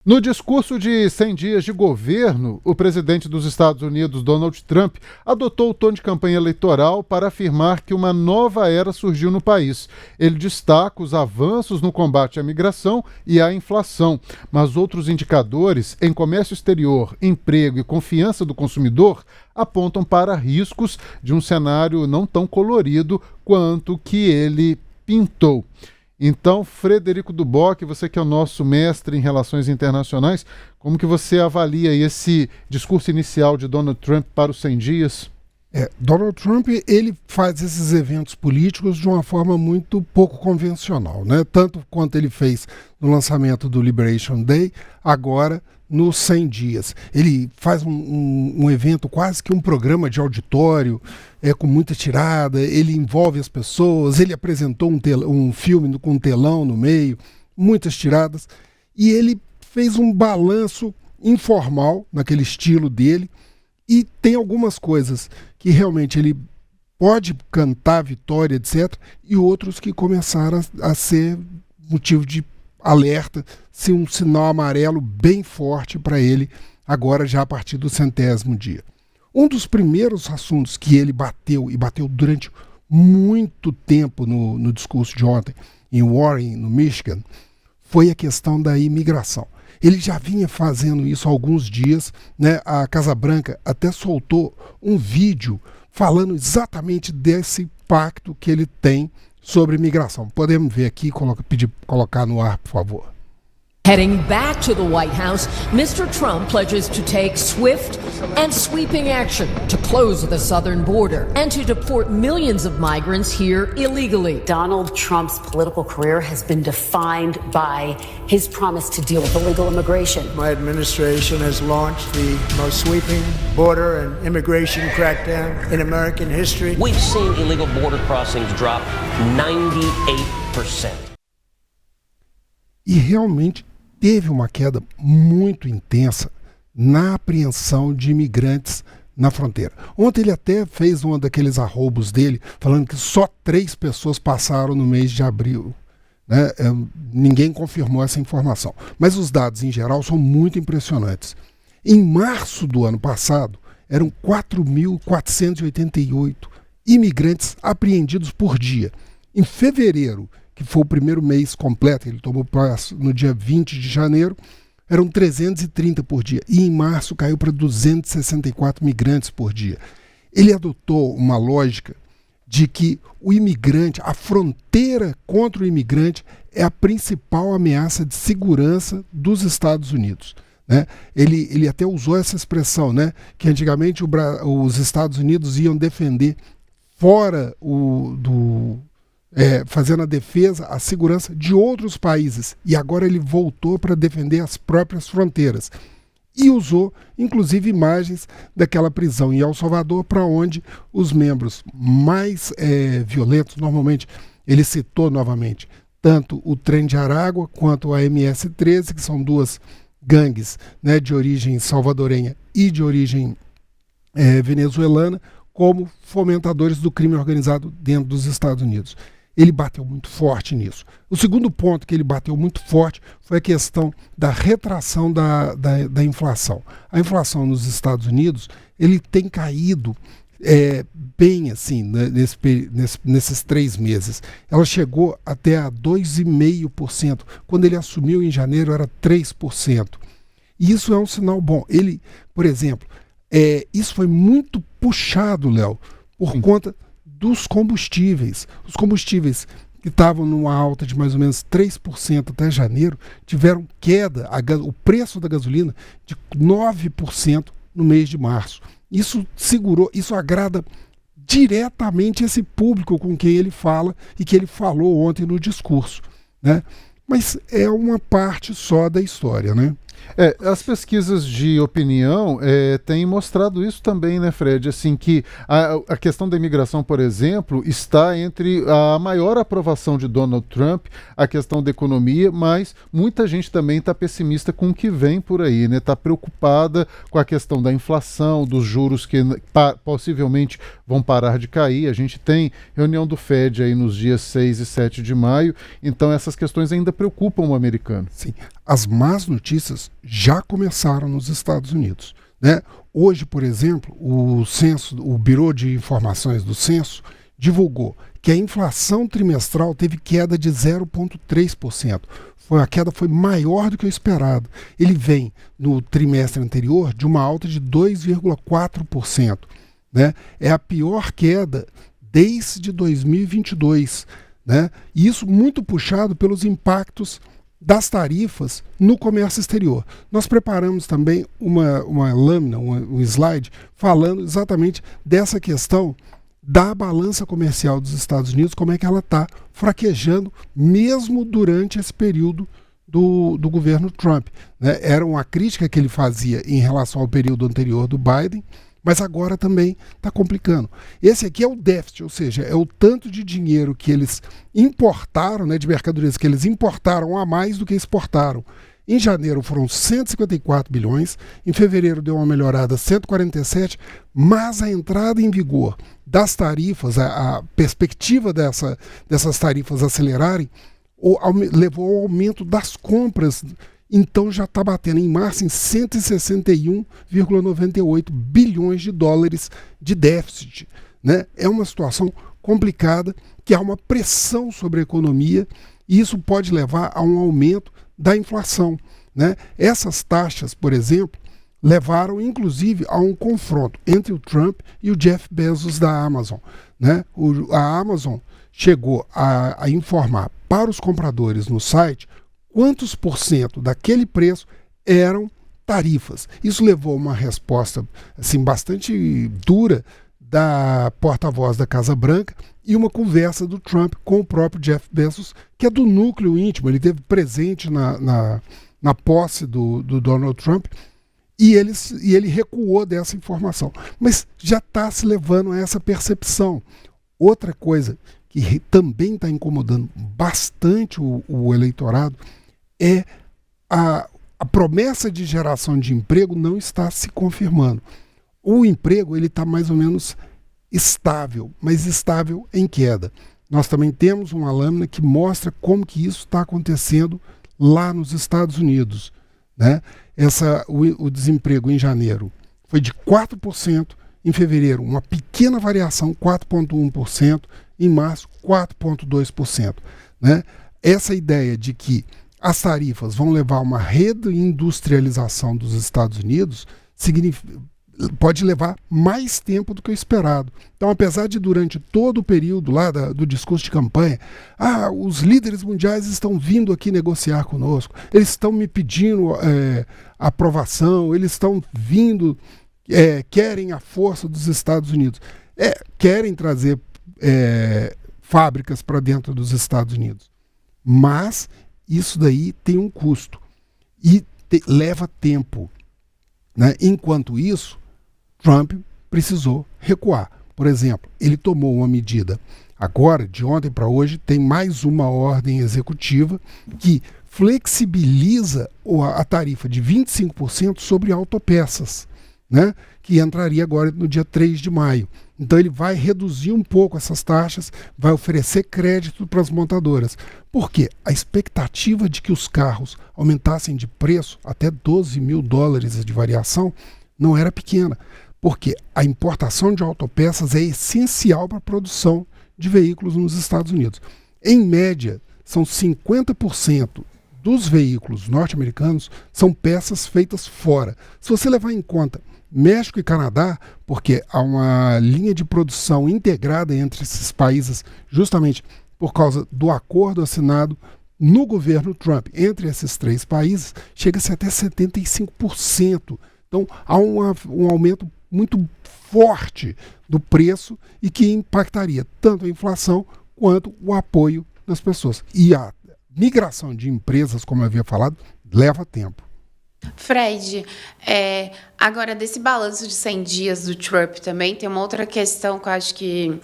No discurso de 100 dias de governo, o presidente dos Estados Unidos, Donald Trump, adotou o tom de campanha eleitoral para afirmar que uma nova era surgiu no país. Ele destaca os avanços no combate à migração e à inflação, mas outros indicadores em comércio exterior, emprego e confiança do consumidor apontam para riscos de um cenário não tão colorido quanto que ele pintou. Então, Frederico Duboc, você que é o nosso mestre em relações internacionais, como que você avalia esse discurso inicial de Donald Trump para os 100 dias? Donald Trump, ele faz esses eventos políticos de uma forma muito pouco convencional, né? Tanto quanto ele fez no lançamento do Liberation Day, agora nos 100 dias. Ele faz um evento, quase que um programa de auditório, com muita tirada, ele envolve as pessoas, ele apresentou um filme com um telão no meio, muitas tiradas, e ele fez um balanço informal, naquele estilo dele, e tem algumas coisas que realmente ele pode cantar vitória, etc., e outros que começaram a ser motivo de alerta, se um sinal amarelo bem forte para ele, agora já a partir do 100º dia. Um dos primeiros assuntos que ele bateu, e bateu durante muito tempo no discurso de ontem, em Warren, no Michigan, foi a questão da imigração. Ele já vinha fazendo isso há alguns dias, né? A Casa Branca até soltou um vídeo falando exatamente desse pacto que ele tem sobre imigração. Podemos ver aqui, pedir colocar no ar, por favor. Heading back to the White House, Mr. Trump pledges to take swift and sweeping action to close the southern border and to deport millions of migrants here illegally. Donald Trump's political career has been defined by his promise to deal with illegal immigration. My administration has launched the most sweeping border and immigration crackdown in American history. We've seen illegal border crossings drop 98%. E realmente teve uma queda muito intensa na apreensão de imigrantes na fronteira. Ontem ele até fez um daqueles arroubos dele, falando que só 3 pessoas passaram no mês de abril. Né? Ninguém confirmou essa informação. Mas os dados, em geral, são muito impressionantes. Em março do ano passado, eram 4.488 imigrantes apreendidos por dia. Em fevereiro, que foi o primeiro mês completo, ele tomou posse no dia 20 de janeiro, eram 330 por dia. E em março caiu para 264 migrantes por dia. Ele adotou uma lógica de que o imigrante, a fronteira contra o imigrante, é a principal ameaça de segurança dos Estados Unidos. Né? Ele até usou essa expressão, né? Que antigamente os Estados Unidos iam defender fora fazendo a defesa, a segurança de outros países. E agora ele voltou para defender as próprias fronteiras. E usou, inclusive, imagens daquela prisão em El Salvador, para onde os membros mais violentos, normalmente, ele citou novamente, tanto o Trem de Aragua quanto a MS-13, que são duas gangues, né, de origem salvadorenha e de origem venezuelana, como fomentadores do crime organizado dentro dos Estados Unidos. Ele bateu muito forte nisso. O segundo ponto que ele bateu muito forte foi a questão da retração da inflação. A inflação nos Estados Unidos, ele tem caído bem assim, né, nesses 3 meses. Ela chegou até a 2,5%. Quando ele assumiu em janeiro, era 3%. E isso é um sinal bom. Ele, por exemplo, isso foi muito puxado, Léo, por conta dos combustíveis. Os combustíveis que estavam numa alta de mais ou menos 3% até janeiro, tiveram queda, o preço da gasolina, de 9% no mês de março. Isso agrada diretamente esse público com quem ele fala e que ele falou ontem no discurso, né? Mas é uma parte só da história, né? As pesquisas de opinião têm mostrado isso também, né, Fred? Assim, que a questão da imigração, por exemplo, está entre a maior aprovação de Donald Trump, a questão da economia, mas muita gente também está pessimista com o que vem por aí, né? Está preocupada com a questão da inflação, dos juros que possivelmente vão parar de cair. A gente tem reunião do Fed aí nos dias 6 e 7 de maio, então essas questões ainda preocupam o americano. Sim. as más notícias já começaram nos Estados Unidos, né? Hoje, por exemplo, o Bureau de Informações do Censo divulgou que a inflação trimestral teve queda de 0,3%. A queda foi maior do que o esperado. Ele vem, no trimestre anterior, de uma alta de 2,4%. Né? É a pior queda desde 2022. Né? E isso muito puxado pelos impactos das tarifas no comércio exterior. Nós preparamos também uma lâmina, um slide, falando exatamente dessa questão da balança comercial dos Estados Unidos, como é que ela está fraquejando, mesmo durante esse período do governo Trump. Né? Era uma crítica que ele fazia em relação ao período anterior do Biden, mas agora também está complicando. Esse aqui é o déficit, ou seja, é o tanto de dinheiro que eles importaram, né, de mercadorias que eles importaram a mais do que exportaram. Em janeiro foram 154 bilhões, em fevereiro deu uma melhorada 147, mas a entrada em vigor das tarifas, a perspectiva dessas tarifas acelerarem, levou ao aumento das compras. Então já está batendo em março em 161,98 bilhões de dólares de déficit. Né? É uma situação complicada, que há uma pressão sobre a economia, e isso pode levar a um aumento da inflação. Né? Essas taxas, por exemplo, levaram inclusive a um confronto entre o Trump e o Jeff Bezos da Amazon. Né? A Amazon chegou a informar para os compradores no site quantos % daquele preço eram tarifas. Isso levou a uma resposta assim, bastante dura da porta-voz da Casa Branca e uma conversa do Trump com o próprio Jeff Bezos, que é do núcleo íntimo. Ele esteve presente na posse do Donald Trump e ele recuou dessa informação. Mas já está se levando a essa percepção. Outra coisa que também está incomodando bastante o eleitorado é a promessa de geração de emprego não está se confirmando. O emprego está mais ou menos estável, mas estável em queda. Nós também temos uma lâmina que mostra como que isso está acontecendo lá nos Estados Unidos. Né? O desemprego em janeiro foi de 4%, em fevereiro uma pequena variação, 4,1%, em março 4,2%. Né? Essa ideia de que as tarifas vão levar a uma reindustrialização dos Estados Unidos pode levar mais tempo do que o esperado. Então, apesar de durante todo o período lá do discurso de campanha, os líderes mundiais estão vindo aqui negociar conosco, eles estão me pedindo aprovação, eles estão vindo, querem a força dos Estados Unidos, querem trazer fábricas para dentro dos Estados Unidos. Mas isso daí tem um custo e leva tempo. Né? Enquanto isso, Trump precisou recuar. Por exemplo, ele tomou uma medida agora, de ontem para hoje, tem mais uma ordem executiva que flexibiliza a tarifa de 25% sobre autopeças, né? Que entraria agora no dia 3 de maio. Então ele vai reduzir um pouco essas taxas, vai oferecer crédito para as montadoras. Por quê? A expectativa de que os carros aumentassem de preço até 12 mil dólares de variação não era pequena, porque a importação de autopeças é essencial para a produção de veículos nos Estados Unidos. Em média, são 50% dos veículos norte-americanos são peças feitas fora. Se você levar em conta México e Canadá, porque há uma linha de produção integrada entre esses países, justamente por causa do acordo assinado no governo Trump entre esses três países, chega-se até 75%. Então há um aumento muito forte do preço e que impactaria tanto a inflação quanto o apoio das pessoas. E a migração de empresas, como eu havia falado, leva tempo. Fred, agora desse balanço de 100 dias do Trump também tem uma outra questão que eu acho que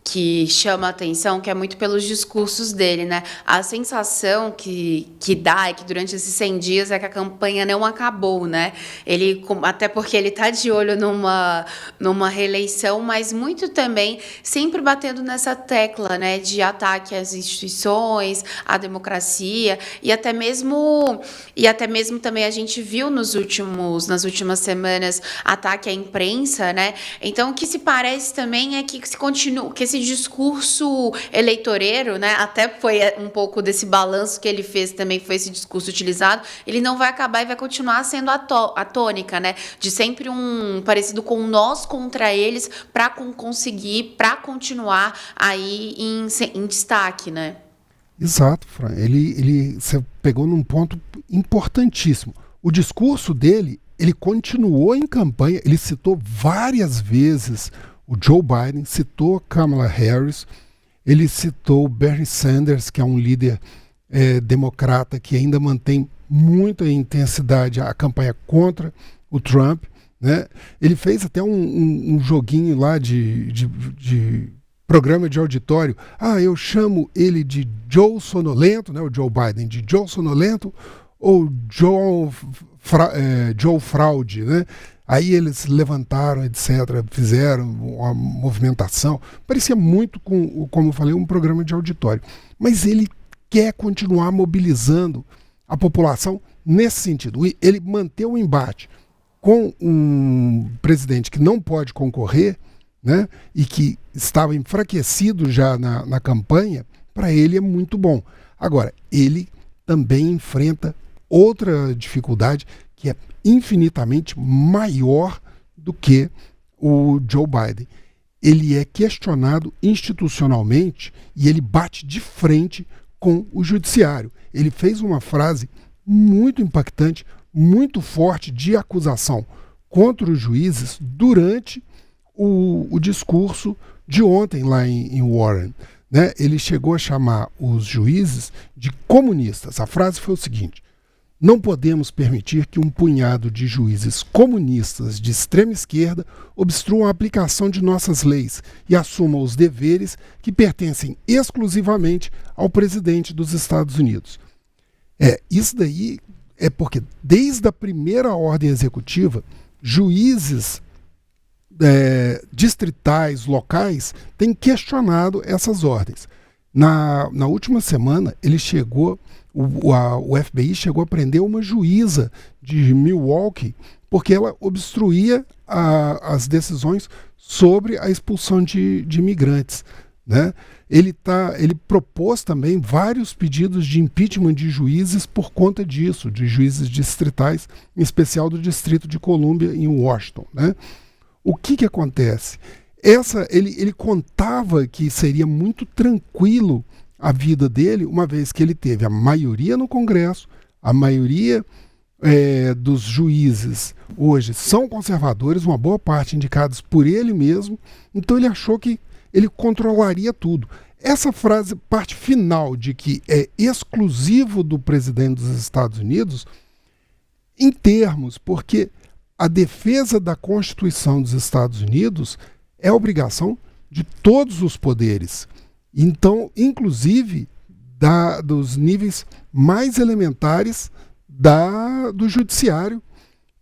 que chama a atenção, que é muito pelos discursos dele, né? A sensação que dá é que durante esses 100 dias é que a campanha não acabou, né? Ele, até porque ele está de olho numa reeleição, mas muito também sempre batendo nessa tecla, né, de ataque às instituições, à democracia, e até mesmo também a gente viu nas últimas semanas ataque à imprensa, né? Então o que se parece também é que se continua, que esse discurso eleitoreiro, né, até foi um pouco desse balanço que ele fez também, foi esse discurso utilizado, ele não vai acabar e vai continuar sendo a tônica, né, de sempre parecido com nós contra eles, para continuar aí em destaque, né? Exato, Fran. Você pegou num ponto importantíssimo. O discurso dele, ele continuou em campanha, ele citou várias vezes o Joe Biden, citou Kamala Harris, ele citou Bernie Sanders, que é um líder democrata que ainda mantém muita intensidade a campanha contra o Trump, né? Ele fez até um joguinho lá de programa de auditório. Eu chamo ele de Joe Sonolento, né? O Joe Biden, de Joe Sonolento ou Joe Fraude, né? Aí eles levantaram, etc., fizeram uma movimentação. Parecia muito, como eu falei, um programa de auditório. Mas ele quer continuar mobilizando a população nesse sentido. Ele manteve o embate com um presidente que não pode concorrer, né, e que estava enfraquecido já na campanha. Para ele é muito bom. Agora, ele também enfrenta outra dificuldade que é infinitamente maior do que o Joe Biden. Ele é questionado institucionalmente e ele bate de frente com o judiciário. Ele fez uma frase muito impactante, muito forte de acusação contra os juízes durante o discurso de ontem lá em Warren, né? Ele chegou a chamar os juízes de comunistas. A frase foi o seguinte: não podemos permitir que um punhado de juízes comunistas de extrema esquerda obstruam a aplicação de nossas leis e assumam os deveres que pertencem exclusivamente ao presidente dos Estados Unidos. Isso daí é porque, desde a primeira ordem executiva, juízes distritais, locais, têm questionado essas ordens. Na última semana, o FBI chegou a prender uma juíza de Milwaukee porque ela obstruía as decisões sobre a expulsão de imigrantes, né? Ele propôs também vários pedidos de impeachment de juízes por conta disso, de juízes distritais, em especial do Distrito de Colômbia, em Washington, né? O que acontece? Ele contava que seria muito tranquilo a vida dele, uma vez que ele teve a maioria no Congresso, a maioria dos juízes hoje são conservadores, uma boa parte indicados por ele mesmo, então ele achou que ele controlaria tudo. Essa frase, parte final de que é exclusivo do presidente dos Estados Unidos, em termos, porque a defesa da Constituição dos Estados Unidos é a obrigação de todos os poderes. Então, inclusive, dos níveis mais elementares do judiciário,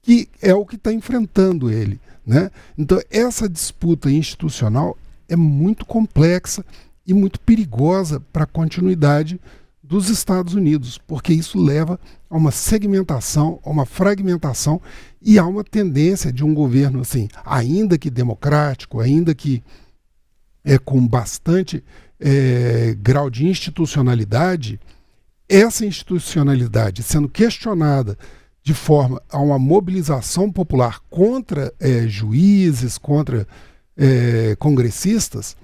que é o que está enfrentando ele, né? Então, essa disputa institucional é muito complexa e muito perigosa para a continuidade dos Estados Unidos, porque isso leva a uma segmentação, a uma fragmentação e a uma tendência de um governo, assim, ainda que democrático, ainda que com bastante grau de institucionalidade, essa institucionalidade sendo questionada de forma a uma mobilização popular contra juízes, contra congressistas,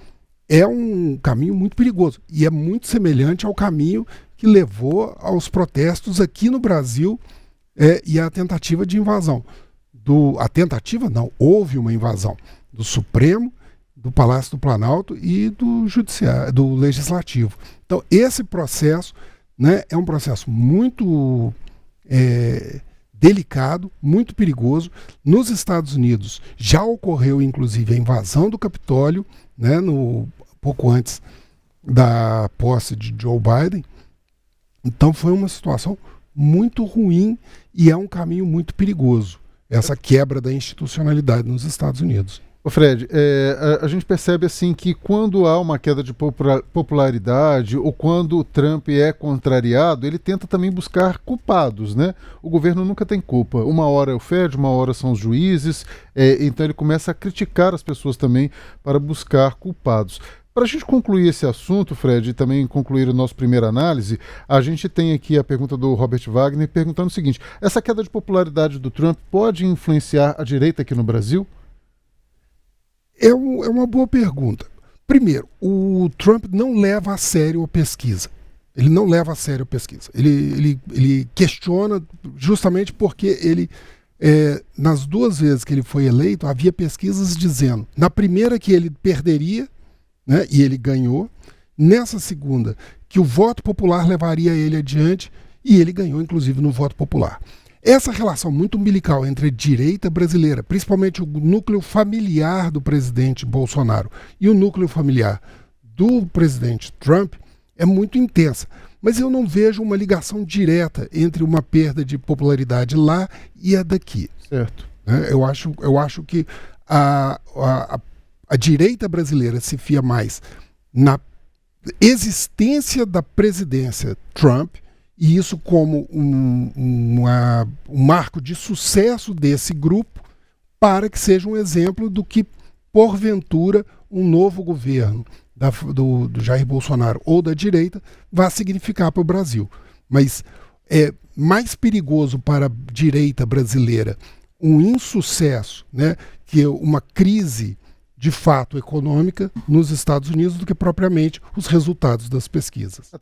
é um caminho muito perigoso e é muito semelhante ao caminho que levou aos protestos aqui no Brasil e à tentativa de invasão. Houve uma invasão do Supremo, do Palácio do Planalto e do Judiciário, do Legislativo. Então, esse processo, né, é um processo muito delicado, muito perigoso. Nos Estados Unidos já ocorreu, inclusive, a invasão do Capitólio, né, pouco antes da posse de Joe Biden. Então foi uma situação muito ruim e é um caminho muito perigoso, essa quebra da institucionalidade nos Estados Unidos. Ô Fred, a gente percebe assim que quando há uma queda de popularidade ou quando o Trump é contrariado, ele tenta também buscar culpados, né? O governo nunca tem culpa. Uma hora é o Fed, uma hora são os juízes, então ele começa a criticar as pessoas também para buscar culpados. Para a gente concluir esse assunto, Fred, e também concluir a nossa primeira análise, a gente tem aqui a pergunta do Robert Wagner perguntando o seguinte: essa queda de popularidade do Trump pode influenciar a direita aqui no Brasil? É uma boa pergunta. Primeiro, o Trump não leva a sério a pesquisa. Ele não leva a sério a pesquisa. Ele questiona justamente porque ele, nas 2 vezes que ele foi eleito, havia pesquisas dizendo, na primeira que ele perderia, né, e ele ganhou, nessa segunda que o voto popular levaria ele adiante e ele ganhou inclusive no voto popular. Essa relação muito umbilical entre a direita brasileira, principalmente o núcleo familiar do presidente Bolsonaro e o núcleo familiar do presidente Trump, é muito intensa. Mas eu não vejo uma ligação direta entre uma perda de popularidade lá e a daqui. Certo. Eu acho que a direita brasileira se fia mais na existência da presidência Trump, e isso como um marco de sucesso desse grupo para que seja um exemplo do que, porventura, um novo governo do Jair Bolsonaro ou da direita vai significar para o Brasil. Mas é mais perigoso para a direita brasileira um insucesso, né, que uma crise de fato econômica nos Estados Unidos do que propriamente os resultados das pesquisas.